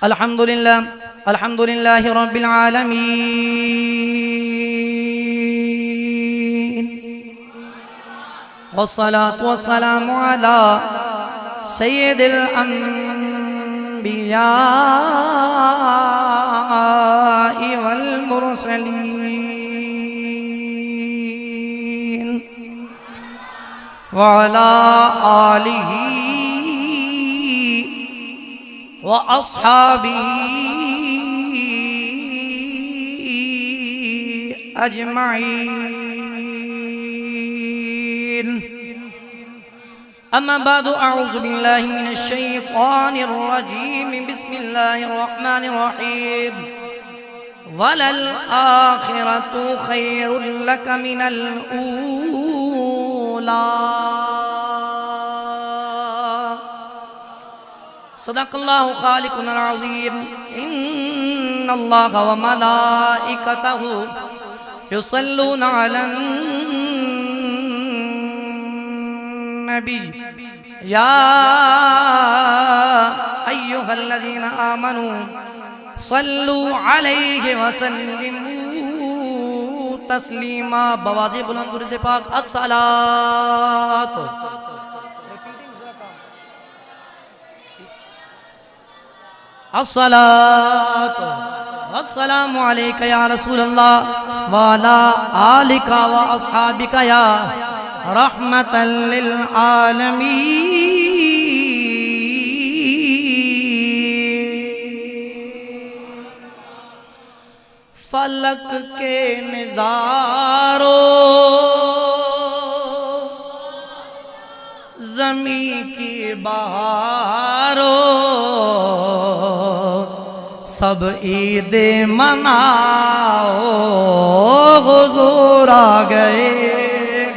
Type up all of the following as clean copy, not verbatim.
الحمد لله رب العالمين، والصلاة والسلام على سيد الأنبياء والمرسلين وعلى آله وأصحابه أجمعين. أما بعد، أعوذ بالله من الشيطان الرجيم. بسم الله الرحمن الرحيم. وَلَلْآخِرَةُ خَيْرٌ لَكَ مِنَ الْأُولَى. صدق اللہ خالقنا العظیم. ان اللہ وملائکتہ یصلون علی النبی یا ایہا الذین آمنوا صلوا علیہ وسلموا تسلیما. بواز بلند درود پاک الصلاۃ الصلاۃ والسلام علیک یا رسول اللہ وعلا آلک و اصحابک یا رحمتا للعالمین. فلک کے نظاروں، زمین کی بہاروں، سب عید مناؤ، حضور آ گئے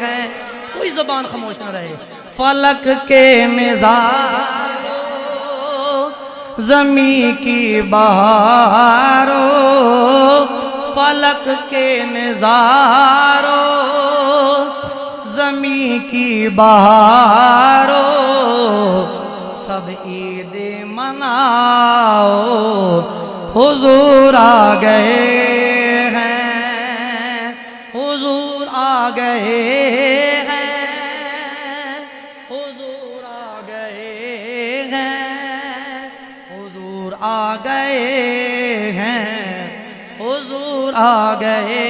ہیں. کوئی زبان خاموش نہ رہے. فلک کے نظاروں، زمین کی بہاروں، فلک کے نظاروں، زمین کی بہاروں، سب عید مناؤ، حضور آ گئے ہیں، حضور آ گئے ہیں، حضور آ گئے ہیں، حضور آ گئے ہیں، حضور آ گئے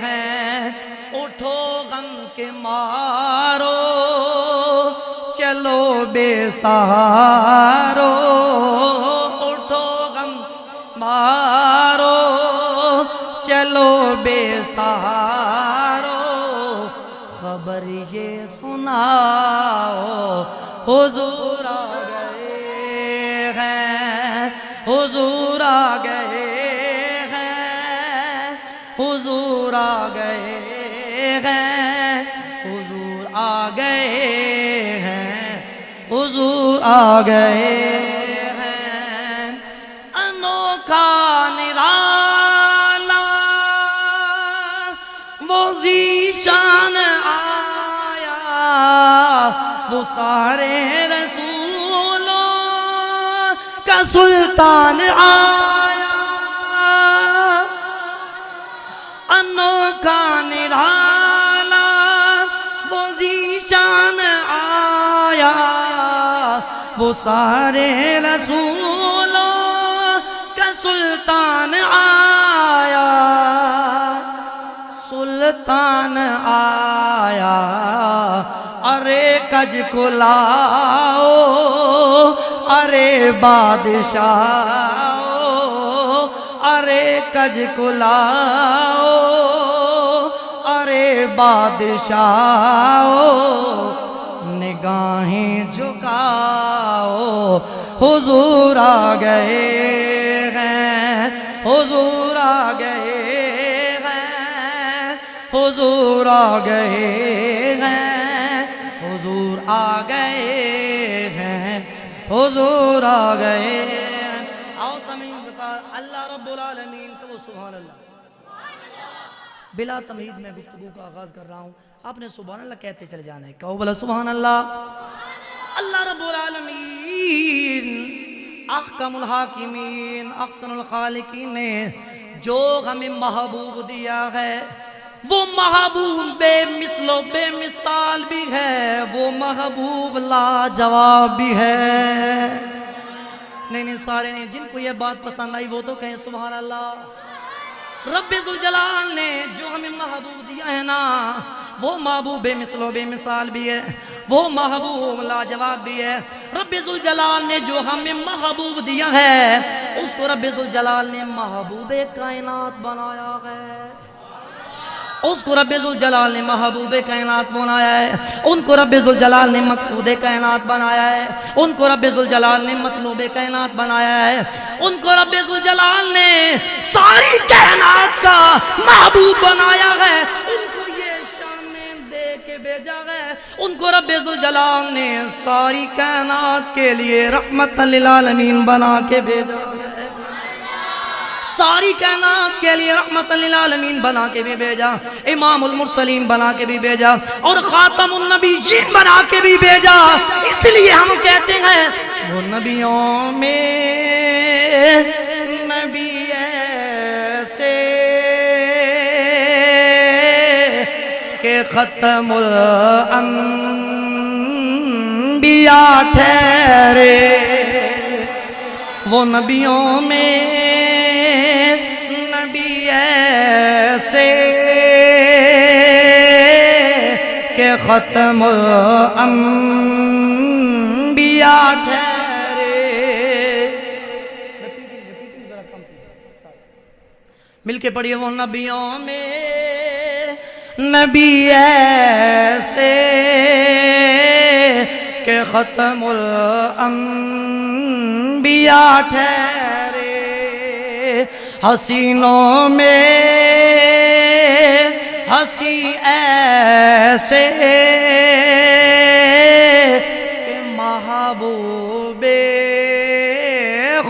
ہیں. اٹھو غم کے مارو، چلو بے سہارو، اٹھو غم مارو، چلو بے سہارو، خبر یہ سناؤ، حضور آ گئے ہیں، حضور آ گئے ہیں، حضور آ گئے ہیں، حضور آ گئے ہیں، حضور آ گئے ہیں. انوکھا نرالا وہ ذیشان آیا، وہ سارے رسولوں کا سلطان آیا. انوکھا نرالا وہ ذیشان آیا، وہ سارے رسولوں کا سلطان آیا. سلطان آیا، ارے کج کو لاؤ، ارے بادشاہ، ارے کج کو لاؤ، ارے بادشاہ، نگاہیں جھکاؤ، حضور آ گئے ہیں، حضور آ گئے ہیں، حضور آ گئے ہیں، حضور آ گئے ہیں، حضور آ گئے ہیں. آؤ سامعین کے ساتھ اللہ رب العالمین کا وہ سبحان اللہ. بلا تمہید میں گفتگو کا آغاز کر رہا ہوں. آپ نے سبحان اللہ کہتے چلے جانا ہے. کہو بلا سبحان اللہ. اللہ رب العالمین احکم الحاکمین احسن الخالقین نے جو ہمیں محبوب دیا ہے وہ محبوب بے مثل و بے مثال بھی ہے، وہ محبوب لاجواب بھی ہے۔ نہیں سارے نہیں، جن کو یہ بات پسند آئی وہ تو کہیں سبحان اللہ۔ رب ذوالجلال نے جو ہمیں محبوب دیا ہے نا وہ محبوب بے مثل و بے مثال بھی ہے، وہ محبوب لاجواب بھی ہے۔ رب ذوالجلال نے جو ہمیں محبوب دیا ہے اس کو رب ذوالجلال نے محبوب کائنات بنایا ہے، اس کو رب ذوالجلال نے محبوب کائنات بنایا ہے، ان کو رب ذوالجلال نے مقصود کائنات بنایا ہے، ان کو رب ذوالجلال نے مطلوب کائنات بنایا ہے، ان کو رب ذوالجلال نے ساری کائنات کا محبوب بنایا ہے، ان کو یہ شان دے کے بھیجا ہے، ان کو رب ذوالجلال نے ساری کائنات کے لیے رحمت للعالمین بنا کے بھیجا ہے، ساری کائنات کے لیے رحمت للعالمین بنا کے بھی بھیجا، امام المرسلین بنا کے بھی بھیجا اور خاتم النبیین بنا کے بھی بھیجا۔ اس لیے ہم کہتے ہیں وہ نبیوں میں نبی ایسے کہ ختم الانبیاء ٹھہرے، وہ نبیوں میں ایسے کہ ختم الانبیاء ٹھہرے۔ مل کے پڑھیے، وہ نبیوں میں نبی ایسے کہ ختم الانبیاء ٹھہرے، حسینوں میں ہنسی ایسے کہ محبوب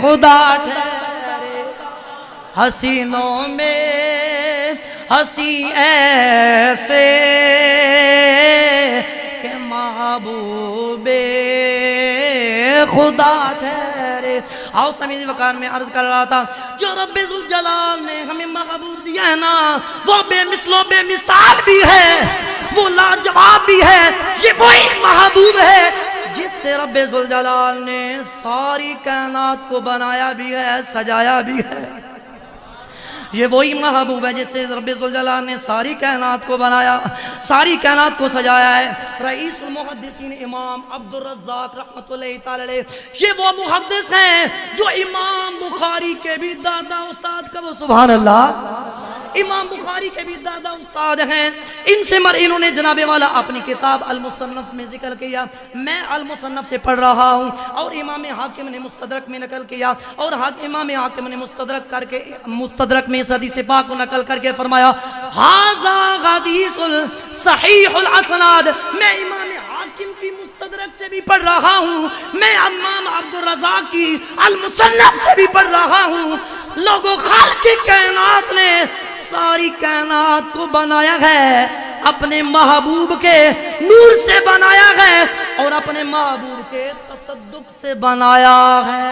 خدا ٹھہرے، حسینوں میں ہنسی ایسے کہ محبوب خدا ٹھہرے۔ آؤ سمیع وقار میں عرض کر رہا تھا جو رب ذوالجلال نے ہمیں محبوب دیا ہے نا وہ بے مثل و بے مثال بھی ہے، وہ لاجواب بھی ہے، یہ وہی محبوب ہے جس سے رب ذوالجلال نے ساری کائنات کو بنایا بھی ہے، سجایا بھی ہے۔ یہ وہی محبوب ہے جس سے رب ذوالجلال نے ساری کائنات کو بنایا، ساری کائنات کو سجایا ہے۔ رئیس المحدثین امام عبدالرزاق رحمت اللہ تعالی علیہ، یہ وہ محدث ہیں جو امام بخاری کے بھی دادا استاد کا وہ سبحان اللہ، امام بخاری کے بھی دادا استاد ہیں۔ ان سے انہوں نے جناب والا اپنی کتاب المصنف میں ذکر کیا، میں المصنف سے پڑھ رہا ہوں، اور امام حاکم نے مستدرک میں نقل کیا، اور امام حاکم نے مستدرک میں اس حدیث پاک کو نقل کر کے فرمایا ھذا حدیث صحیح الاسناد۔ میں امام حاکم کی مستدرک سے بھی پڑھ رہا ہوں، میں امام عبدالرزاق کی المصنف سے بھی پڑھ رہا ہوں۔ لوگوں، خالق کائنات نے ساری کائنات کو بنایا ہے، اپنے محبوب کے نور سے بنایا ہے اور اپنے محبوب کے تصدق سے بنایا ہے۔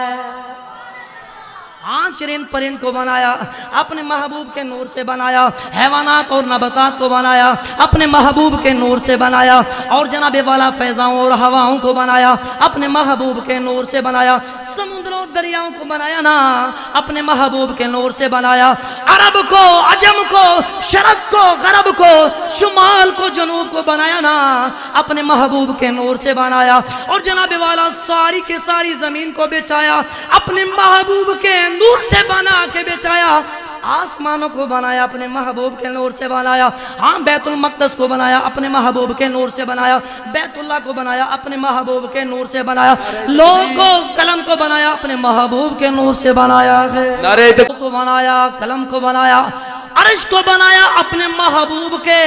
چرند پرند کو بنایا، اپنے محبوب کے نور سے بنایا، حیوانات اور نباتات کو بنایا، اپنے محبوب کے نور سے بنایا، اور جناب والا فیضاؤں اور ہواؤں کو بنایا، اپنے محبوب کے نور سے بنایا، سمندروں دریاؤں کو بنایا نا اپنے محبوب کے نور سے بنایا، عرب کو عجم کو، شرق کو غرب کو، شمال کو جنوب کو بنایا نا اپنے محبوب کے نور سے بنایا، اور جناب والا ساری کے ساری زمین کو بچایا، اپنے محبوب کے نور سے بنا کے بچایا، آسمانوں کو بنایا اپنے محبوب کے نور سے بنایا، ہاں بیت المقدس کو بنایا اپنے محبوب کے نور سے بنایا، بیت اللہ کو بنایا اپنے محبوب کے نور سے بنایا، لوگ کو قلم کو بنایا اپنے محبوب کے نور سے بنایا ہے، کو بنایا قلم کو بنایا، عرش کو بنایا اپنے محبوب کے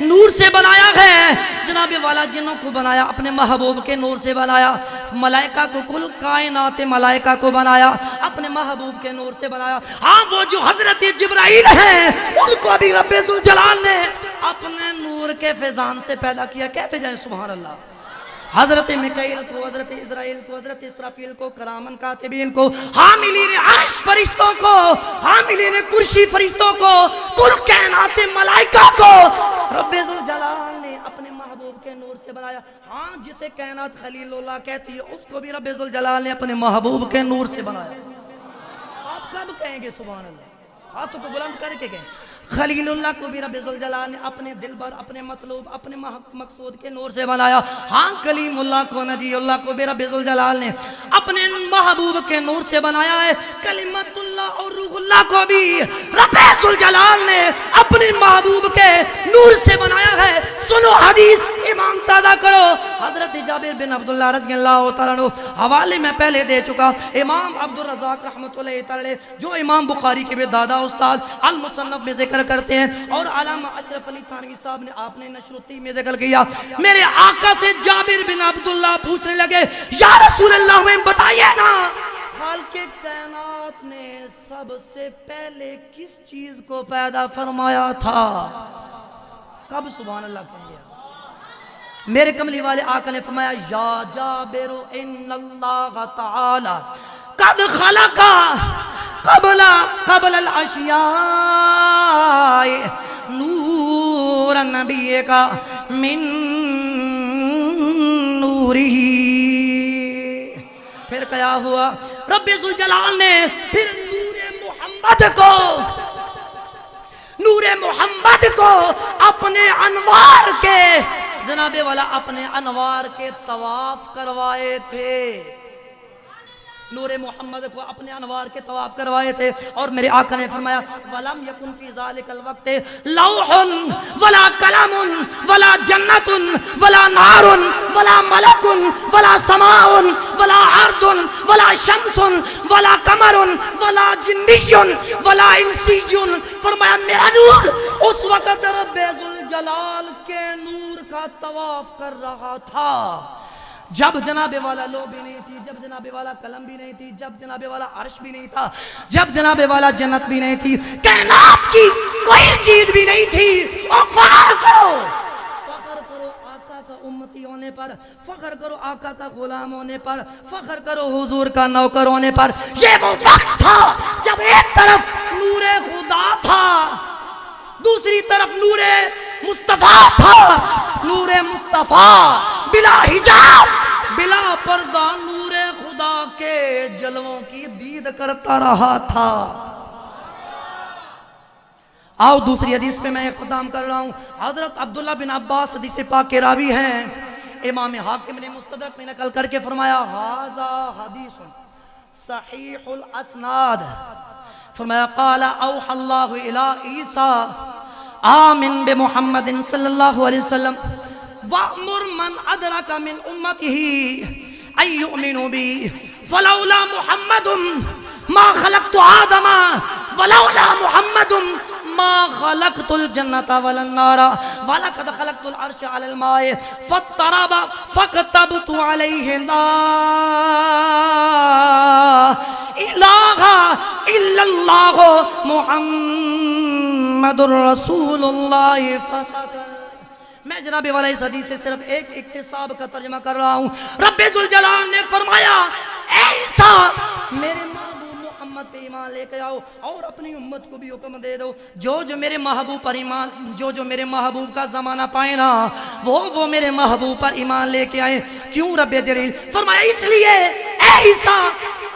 نور سے بنایا ہے، جناب والا جنوں کو بنایا اپنے محبوب کے نور سے بنایا، ملائکہ کو کل کائنات ملائکہ کو بنایا اپنے محبوب کے نور سے بنایا، ہاں وہ جو حضرت جبرائیل ہیں ان کو بھی رب ذوالجلال نے اپنے نور کے فیضان سے پیدا کیا، کہتے جائیں سبحان اللہ۔ حضرت میکائیل کو، حضرت اسرائیل کو، حضرت اسرافیل کو، کرامن کاتبین کو، حاملین عرش فرشتوں کو، حاملین کرسی فرشتوں کو، کل کائنات ملائکہ کو رب ذوالجلال نے اپنے محبوب کے نور سے بنایا۔ ہاں جسے کائنات خلیل اللہ کہتی ہے اس کو بھی رب ذوالجلال نے اپنے محبوب کے نور سے بنایا۔ آپ کب کہیں گے سبحان اللہ؟ ہاتھوں کو بلند کر کے کہیں خلیل اللہ کو بھی رب ذوالجلال نے اپنے دل بھر، اپنے مطلوب، اپنے مقصود کے نور سے بنایا۔ ہاں کلیم اللہ کو، نجی اللہ کو بھی رب ذوالجلال نے اپنے محبوب کے نور سے بنایا ہے۔ کلمت اللہ اور روح اللہ کو بھی رب ذوالجلال نے اپنے محبوب کے نور سے بنایا ہے۔ سنو حدیث، امام تازہ کرو۔ حضرت جابر بن عبداللہ رضی اللہ تعالیٰ عنہ، حوالے میں پہلے دے چکا، امام عبدالرزاق رحمۃ اللہ تعالیٰ جو امام بخاری کے بھی دادا استاد المصنف میں ذکر کرتے ہیں، اور علامہ اشرف علی تھانوی صاحب نے آپ نے نشر التیب میں ذکر کیا، میرے آقا سے جابر بن عبداللہ پوچھنے لگے یا رسول اللہ ہمیں بتائیے نا، خالق کائنات نے سب سے پہلے کس چیز کو پیدا فرمایا تھا؟ کب؟ سبحان اللہ کہیے۔ میرے کملی والے آقا نے فرمایا یا جابر ان اللہ تعالی قد خلق قبل الاشیاء نور النبی کا من نورہ۔ پھر کیا ہوا؟ رب ذوالجلال نے پھر نور محمد کو اپنے انوار کے، جناب والا اپنے انوار کے طواف کروائے تھے۔ نور محمد کو اپنے انوار کے طواف کروائے تھے، اور میرے آقا نے فرمایا وَلَمْ يَكُنْ فِي ذَلِكَ الْوَقْتِ لَوْحٌ وَلَا قَلَمٌ وَلَا جَنَّةٌ وَلَا نَارٌ وَلَا مَلَكٌ وَلَا سَمَاءٌ وَلَا عَرْضٌ وَلَا شَمْسٌ وَلَا قَمَرٌ وَلَا جِنِّيٌّ وَلَا إِنسِيٌّ۔ فرمایا میرا نور اس وقت رب ذوالجلال کے نور کا طواف کر رہا تھا جب جناب والا لو بھی نہیں تھی، جب جناب والا قلم بھی نہیں تھی، جب جناب والا عرش بھی نہیں تھا، جب جناب والا جنت بھی نہیں تھی، کائنات کی کوئی چیز بھی نہیں تھی۔ اور فخر کرو آقا کا امتی ہونے پر، فخر کرو آقا کا غلام ہونے پر، فخر کرو حضور کا نوکر ہونے پر۔ یہ وہ وقت تھا جب ایک طرف نور خدا تھا، دوسری طرف نور مصطفیٰ تھا۔ نور مصطفیٰ بلا حجاب، بلا پردہ نور خدا کے جلووں کی دید کرتا رہا تھا۔ آؤ دوسری حدیث پہ میں اختتام کر رہا ہوں۔ حضرت عبداللہ بن عباس حدیث پاک کے راوی ہیں، امام حاکم نے مستدرک میں نقل کر کے فرمایا ھذا حدیث صحیح الاسناد۔ فرمایا قال اوحى اللہ الی عیسیٰ آمن بمحمد صلی اللہ علیہ وسلم وَأْمُرْ مَنْ أَدْرَكَ مِنْ أُمَّتِهِ أَنْ يُؤْمِنُوا بِي فَلَوْلَا مُحَمَّدٌ مَا خَلَقْتُ آدَمَ وَلَوْلَا مُحَمَّدٌ مَا خَلَقْتُ الْجَنَّةَ وَلَا النَّارَ وَلَقَدْ خَلَقْتُ الْعَرْشَ عَلَى الْمَاءِ فَاضْطَرَبَ فَكَتَبْتُ عَلَيْهِ لَا إِلَٰهَ إِلَّا اللَّهُ مُحَمَّدٌ رَسُولُ اللَّهِ فَسَكَتَ۔ میں جناب والا اس حدیث سے صرف ایک اقتصاب کا ترجمہ کر رہا ہوں۔ رب ذوالجلال نے فرمایا اے عیسیٰ میرے محبوب محمد پہ ایمان لے کے آؤ، اور اپنی امت کو بھی حکم دے دو جو میرے محبوب پر ایمان، جو میرے محبوب کا زمانہ پائے نا وہ میرے محبوب پر ایمان لے کے آئے۔ کیوں رب جلیل؟ فرمایا اس لیے اے عیسیٰ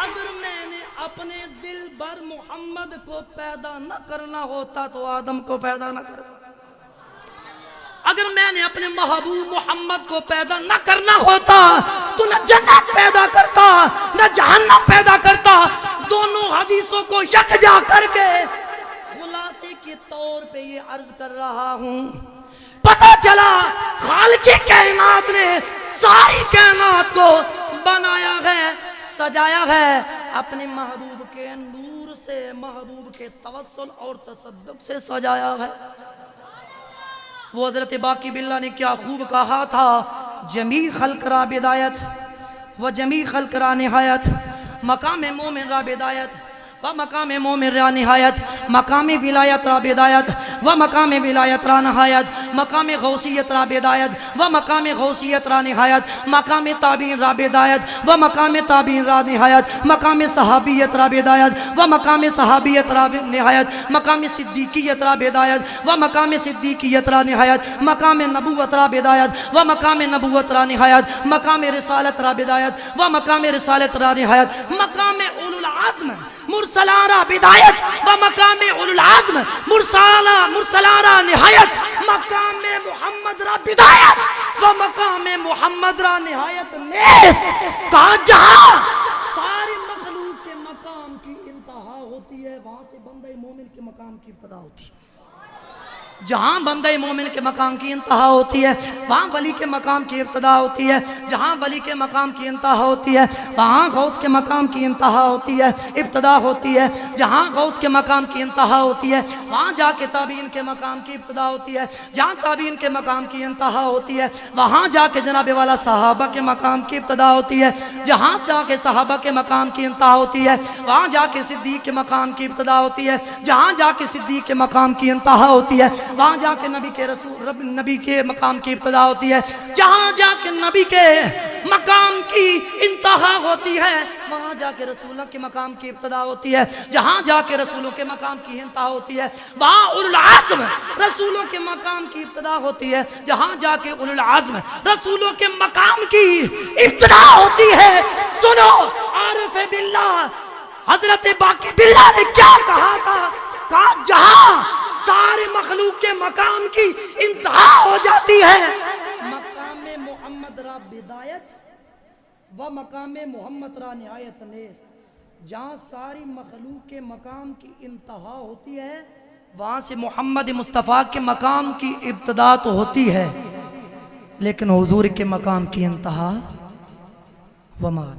اگر میں نے اپنے دل بھر محمد کو پیدا نہ کرنا ہوتا تو آدم کو پیدا نہ کرتا۔ اگر میں نے اپنے محبوب محمد کو پیدا نہ کرنا ہوتا تو نہ جنت پیدا کرتا نہ جہنم پیدا کرتا۔ دونوں حدیثوں کو یکجا کر کے خلاصے کے طور پہ یہ عرض کر رہا ہوں۔ پتہ چلا خالق کائنات نے ساری کائنات کو بنایا ہے، سجایا ہے اپنے محبوب کے نور سے، محبوب کے توسل اور تصدق سے سجایا ہے۔ وہ حضرت باقی باللہ نے کیا خوب کہا تھا، جمیع خلق را بدایت و جمیع خلق را نہایت، مقام مومن را بدایت و مقام مومن را نہایت، مقام ولایت را بدایت و مقام ولایت را نہایت، مقام غوثیت را بدایت و مقام غوثیت را نہایت، مقام تابعین را بدایت و مقام تابعین را نہایت، مقام صحابیت را بدایت و مقام صحابیت را نہایت، مقام صدیقیت را بدایت و مقام صدیقیت را نہایت، مقام نبوت را بدایت و مقام نبوت را نہایت، مقام رسالت را بدایت و مقام رسالت را نہایت، مقام اولو العزم مرسلان را بدایت و مقام اولو العزم مرسلان را نہایت، مقام محمد را بدایت و مقام محمد را نہایت نیست۔ کہا جہاں ساری مخلوق کے مقام کی انتہا ہوتی ہے وہاں سے بندہ مومن کے مقام کی ابتدا ہوتی ہے۔ جہاں بندہ مومن کے مقام کی انتہا ہوتی ہے وہاں ولی کے مقام کی ابتدا ہوتی ہے، جہاں ولی کے مقام کی انتہا ہوتی ہے وہاں غوث کے مقام کی انتہا ہوتی ہے، ابتدا ہوتی ہے، جہاں غوث کے مقام کی انتہا ہوتی ہے وہاں جا کے تابعین کے مقام کی ابتدا ہوتی ہے، جہاں تابعین کے مقام کی انتہا ہوتی ہے وہاں جا کے جناب والا صحابہ کے مقام کی ابتدا ہوتی ہے، جہاں سے آ کے صحابہ کے مقام کی انتہا ہوتی ہے وہاں جا کے صدیق کے مقام کی ابتدا ہوتی ہے، جہاں جا کے صدیق کے مقام کی انتہا ہوتی ہے وہاں جا کے نبی کے مقام کی ابتدا ہوتی ہے، جہاں جا کے نبی کے مقام کی انتہا ہوتی ہے وہاں جا کے رسولوں کے مقام کی ابتدا ہوتی ہے، جہاں جا کے رسولوں کے مقام کی انتہا ہوتی ہے وہاں اولو العزم رسولوں کے مقام کی ابتدا ہوتی ہے، جہاں جا کے اولو العزم رسولوں کے مقام کی ابتدا ہوتی ہے۔ سنو عارف باللہ حضرت باقی باللہ نے کیا کہا تھا؟ کہا جہاں سارے مخلوق کے مقام کی انتہا ہو جاتی ہے مقام محمد را بدایت و مقام محمد را نہایت نیست، جہاں ساری مخلوق کے مقام کی انتہا ہوتی ہے وہاں سے محمد مصطفیٰ کے مقام کی ابتدا تو ہوتی ہے لیکن حضور کے مقام کی انتہا وما